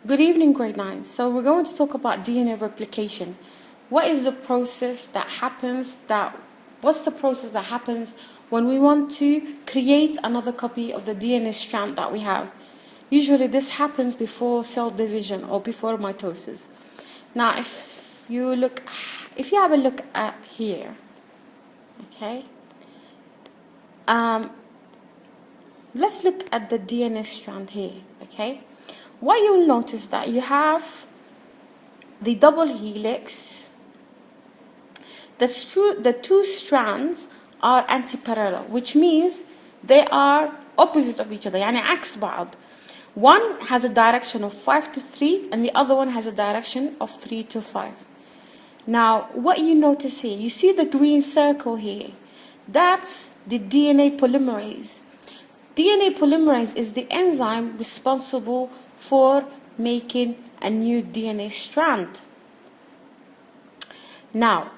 Good evening, grade 9. So we're going to talk about DNA replication. What is the process that happens what's the process that happens when we want to create another copy of the DNA strand that we have? Usually this happens before cell division or before mitosis. Now if you have a look at here, okay? Let's look at the DNA strand here, okay? What you'll notice that you have the double helix. The two strands are antiparallel, which means they are opposite of each other, يعني عكس بعض. One has a direction of 5 to 3 and the other one has a direction of 3 to 5. Now, what you notice here, you see the green circle here. That's the DNA polymerase. DNA polymerase is the enzyme responsible for making a new DNA strand. Now,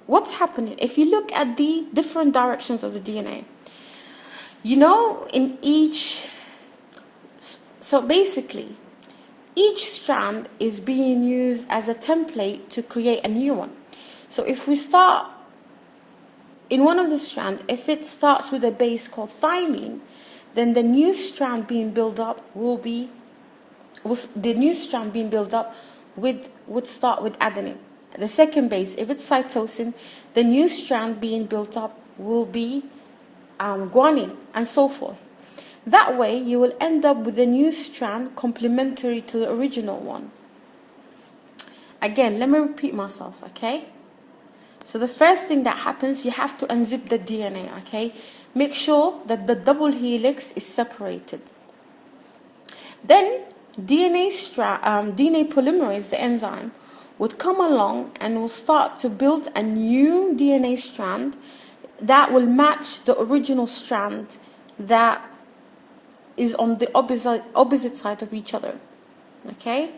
what's happening? If you look at the different directions of the DNA, so basically, each strand is being used as a template to create a new one. So if we start in one of the strands, if it starts with a base called thymine, then the new strand being built up would start with adenine. The second base, if it's cytosine, the new strand being built up will be guanine, and so forth. That way, you will end up with a new strand complementary to the original one. Again, let me repeat myself, okay? So the first thing that happens, you have to unzip the DNA, okay? Make sure that the double helix is separated. Then DNA polymerase, the enzyme, would come along and will start to build a new DNA strand that will match the original strand that is on the opposite side of each other. Okay,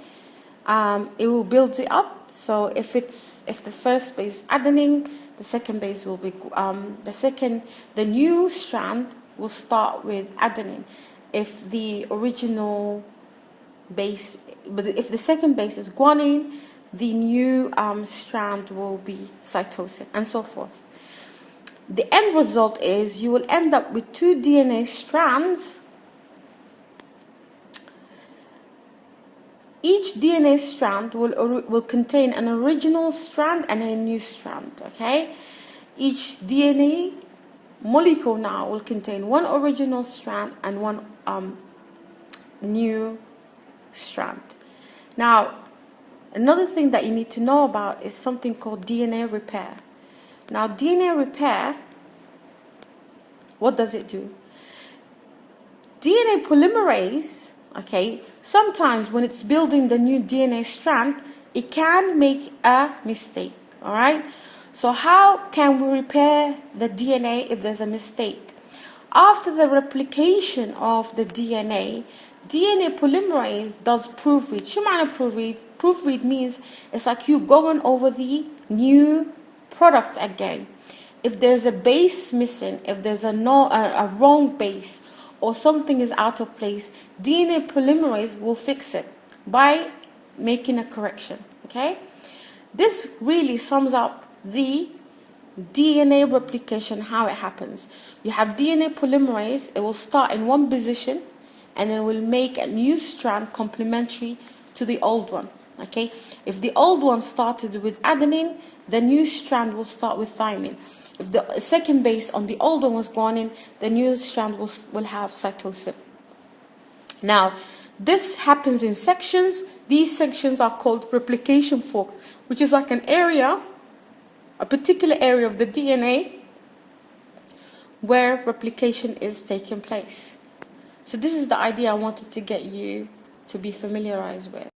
it will build it up. So if the first base is adenine, the second base will be the new strand will start with adenine. If the second base is guanine, the new strand will be cytosine, and so forth. The end result is you will end up with two DNA strands. Each DNA strand will contain an original strand and a new strand, okay? Each DNA molecule now will contain one original strand and one new strand. Now, another thing that you need to know about is something called DNA repair. Now, DNA repair, what does it do? DNA polymerase, okay, sometimes when it's building the new DNA strand, it can make a mistake, all right? So how can we repair the DNA if there's a mistake? After the replication of the DNA polymerase does proofread. شو معنى proofread? Proofread means it's like you going over the new product again. If there's a base missing, if there's a wrong base, or something is out of place, DNA polymerase will fix it by making a correction, okay? This really sums up the DNA replication, how it happens. You have DNA polymerase, it will start in one position and then will make a new strand complementary to the old one, okay? If the old one started with adenine, the new strand will start with thymine. If the second base on the old one was guanine, the new strand will have cytosine. Now, this happens in sections. These sections are called replication fork, which is like a particular area of the DNA where replication is taking place. So this is the idea I wanted to get you to be familiarized with.